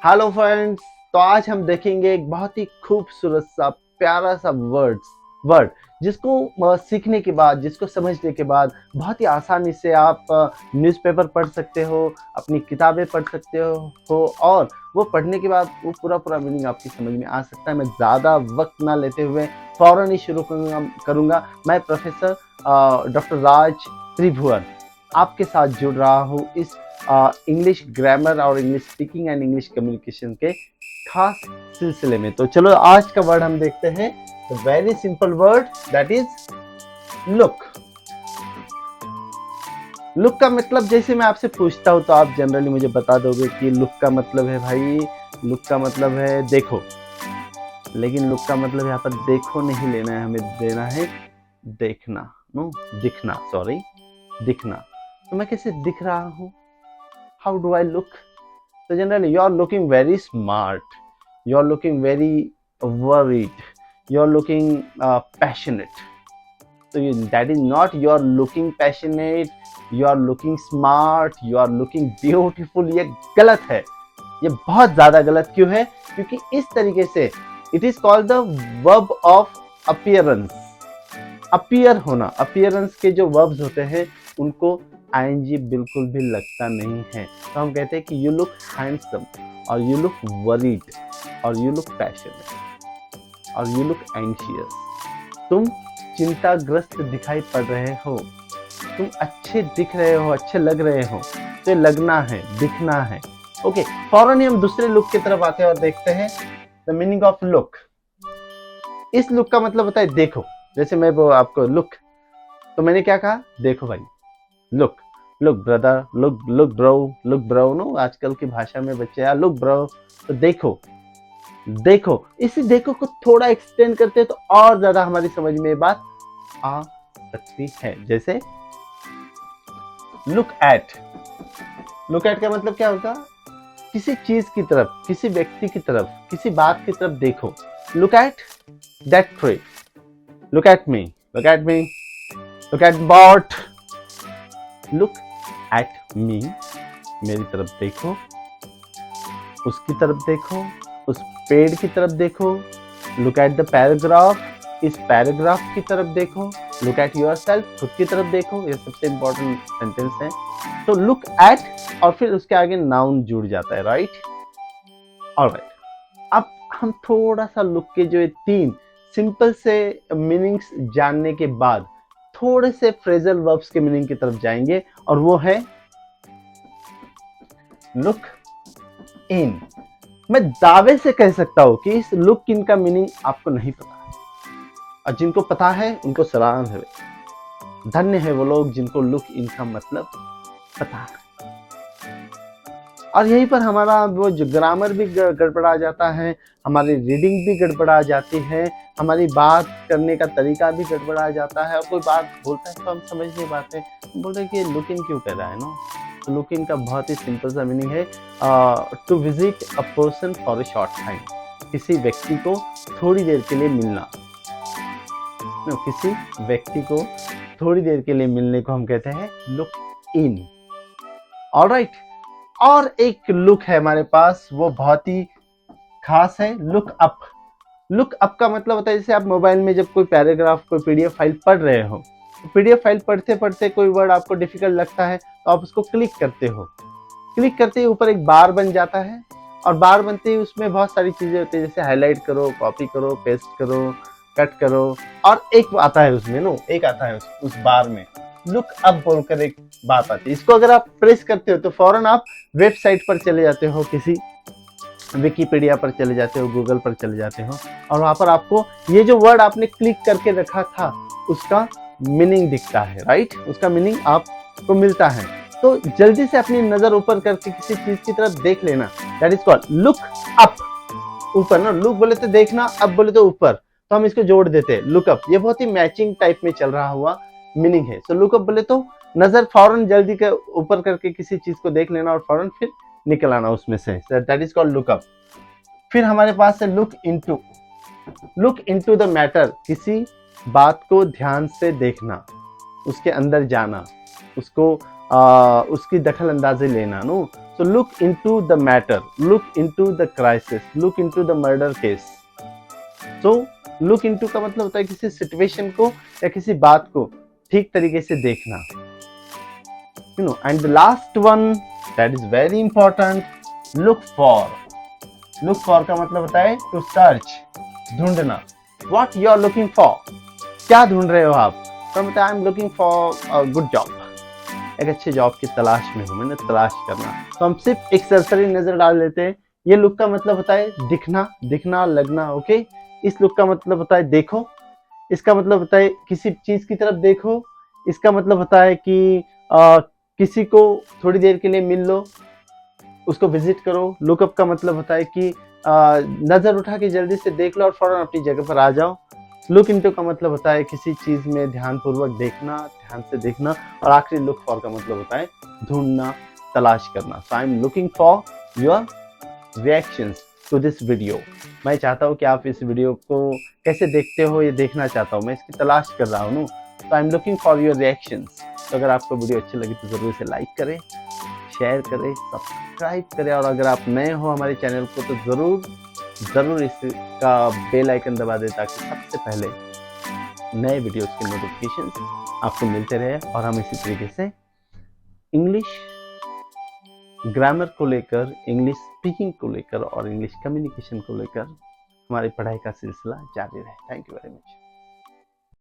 Hello friends. तो आज हम देखेंगे एक बहुत ही खूबसूरत सा प्यारा सा वर्ड जिसको सीखने के बाद, जिसको समझने के बाद बहुत ही आसानी से आप न्यूज़पेपर पढ़ सकते हो, अपनी किताबें पढ़ सकते हो और वो पढ़ने के बाद वो पूरा मीनिंग आपकी समझ में आ सकता है। मैं ज़्यादा वक्त ना लेते हुए फ़ौरन ही शुरू करूँगा। मैं प्रोफेसर डॉक्टर राज त्रिभुवन आपके साथ जुड़ रहा हूँ इस इंग्लिश ग्रामर और English speaking and English communication के खास सिलसिले में। तो चलो आज का वर्ड हम देखते हैं। The very simple word that is look. Look का मतलब जैसे मैं आपसे पूछता हूँ तो आप जनरली मुझे बता दोगे कि लुक का मतलब है भाई, लुक का मतलब है देखो। लेकिन लुक का मतलब यहाँ पर देखो नहीं लेना है, हमें देना है देखना, नो दिखना, सॉरी दिखना। तो मैं कैसे दिख रहा हूँ? How do I look? So generally, you are looking very smart. You are looking very worried. You are looking passionate. So that is not you are looking passionate. You are looking smart. You are looking beautiful. ये गलत है। ये बहुत ज़्यादा गलत क्यों है? क्योंकि इस तरीके से it is called the verb of appearance. Appear होना, अपीयरेंस के जो वर्ब्स होते हैं उनको आईएनजी बिल्कुल भी लगता नहीं है। तो हम कहते हैं कि यू लुक हैंडसम और यू लुक वरीड और यू लुक पैशनेट और यू लुक एंशियस। तुम चिंताग्रस्त दिखाई पड़ रहे हो, तुम अच्छे दिख रहे हो, अच्छे लग रहे हो। तो ये लगना है, दिखना है। ओके, फौरन ही हम दूसरे लुक की तरफ आते हैं और देखते हैं द मीनिंग ऑफ लुक। इस लुक का मतलब होता है देखो। जैसे मैं वो आपको लुक, तो मैंने क्या कहा? देखो भाई, look look brother, look bro no, आजकल की भाषा में बच्चे यार लुक ब्रो। तो देखो, देखो, इसी देखो को थोड़ा एक्सटेंड करते हैं तो और ज्यादा हमारी समझ में ये बात आ सकती है। जैसे लुक एट, लुक एट का मतलब क्या होगा? किसी चीज की तरफ, किसी व्यक्ति की तरफ, किसी बात की तरफ देखो। Look at that tree, look at me, look at me, look at Bart, look at me, मेरी तरफ देखो, उसकी तरफ देखो, उस पेड़ की तरफ देखो। look at the paragraph, इस पैराग्राफ की तरफ देखो। look at yourself, खुद की तरफ देखो। ये सबसे इंपॉर्टेंट सेंटेंस है। तो look at और फिर उसके आगे नाउन जुड़ जाता है, राइट? ऑलराइट, अब हम थोड़ा सा लुक के जो ये तीन सिंपल से मीनिंग्स जानने के बाद थोड़े से फ्रेजल वर्ब्स के मीनिंग की तरफ जाएंगे और वो है लुक इन। मैं दावे से कह सकता हूं कि इस लुक इन का मीनिंग आपको नहीं पता है, और जिनको पता है उनको सलाम है। धन्य है वो लोग जिनको लुक इन का मतलब पता है। और यहीं पर हमारा वो जो ग्रामर भी गड़बड़ा जाता है, हमारी रीडिंग भी गड़बड़ा जाती है, हमारी बात करने का तरीका भी गड़बड़ा जाता है। और कोई बात बोलता है तो हम समझ नहीं पाते, बोल रहे कि ये लुक इन क्यों कह रहा है नो। तो लुक इन का बहुत ही सिंपल सा मीनिंग है to visit a person for a short time, किसी व्यक्ति को थोड़ी देर के लिए मिलना। किसी व्यक्ति को थोड़ी देर के लिए मिलने को हम कहते हैं लुक इन। ऑलराइट, और एक लुक है हमारे पास, वो बहुत ही खास है, लुक अप। लुक अप का मतलब होता है जैसे आप मोबाइल में जब कोई पैराग्राफ, कोई पीडीएफ फाइल पढ़ रहे हो, तो पीडीएफ फाइल पढ़ते पढ़ते कोई वर्ड आपको डिफिकल्ट लगता है तो आप उसको क्लिक करते हो। क्लिक करते ही ऊपर एक बार बन जाता है, और बार बनते ही उसमें बहुत सारी चीजें होती है, जैसे हाईलाइट करो, कॉपी करो, पेस्ट करो, कट करो, और एक आता है उसमें नो, एक आता है उस बार में लुक अप बोलकर एक बात आती है। इसको अगर आप प्रेस करते हो तो फौरन आप वेबसाइट पर चले जाते हो, किसी विकिपीडिया पर चले जाते हो, गूगल पर चले जाते हो, और वहां पर आपको ये जो वर्ड आपने क्लिक करके रखा था उसका मीनिंग दिखता है, राइट? उसका मीनिंग आपको मिलता है। तो जल्दी से अपनी नजर ऊपर करके किसी चीज की तरफ देख लेना, that is called look up. ऊपर ना, लुक बोले तो देखना, अप बोले तो ऊपर, तो हम इसको जोड़ देते हैं लुक अप। ये बहुत ही मैचिंग टाइप में चल रहा हुआ मीनिंग है। सो लुक अप बोले तो नजर फौरन जल्दी के ऊपर करके किसी चीज को देख लेना और फौरन फिर निकल आना उसमें से, that is called look up. फिर हमारे पास है look into. Look into the matter, किसी बात को ध्यान से देखना, उसके अंदर जाना, उसको उसकी दखल अंदाजी लेना no. So look into the matter, look into the crisis, look into the murder case. So look into का मतलब होता है किसी सिचुएशन को या किसी बात को ठीक तरीके से देखना. You know, and the last one that is very important, look for. Look for का मतलब होता है to search, ढूंढना. What you are looking for? क्या ढूंढ रहे हो आप? तो मतलब I am looking for a good job. एक अच्छे जॉब की तलाश में हूँ, मैंने तलाश करना. तो हम सिर्फ एक सरसरी नजर डाल लेते हैं. ये लुक का मतलब होता है दिखना, दिखना, लगना. ओके, इस लुक का मतलब होता है देखो. इसका मतलब होता है किसी चीज की तरफ देखो. इसका मतलब होता है कि किसी को थोड़ी देर के लिए मिल लो, उसको विजिट करो. लुकअप का मतलब होता है कि नजर उठा के जल्दी से देख लो और फौरन अपनी जगह पर आ जाओ. लुक इनटू का मतलब होता है किसी चीज में ध्यानपूर्वक देखना, ध्यान से देखना. और आखिरी लुक फॉर का मतलब होता है ढूंढना, तलाश करना. So I am looking for your reactions to this video. मैं चाहता हूँ कि आप इस वीडियो को कैसे देखते हो ये देखना चाहता हूँ, मैं इसकी तलाश कर रहा हूँ. So I am looking for your reactions. तो अगर आपको वीडियो अच्छी लगी तो जरूर इसे लाइक करें, शेयर करें, सब्सक्राइब करें. और अगर आप नए हो हमारे चैनल को तो ज़रूर इसका बेल आइकन दबा दें ताकि सबसे पहले नए वीडियोस के नोटिफिकेशंस आपको मिलते रहे. और हम इसी तरीके से इंग्लिश ग्रामर को लेकर, इंग्लिश स्पीकिंग को लेकर और इंग्लिश कम्युनिकेशन को लेकर हमारी पढ़ाई का सिलसिला जारी रहे. Thank you very much.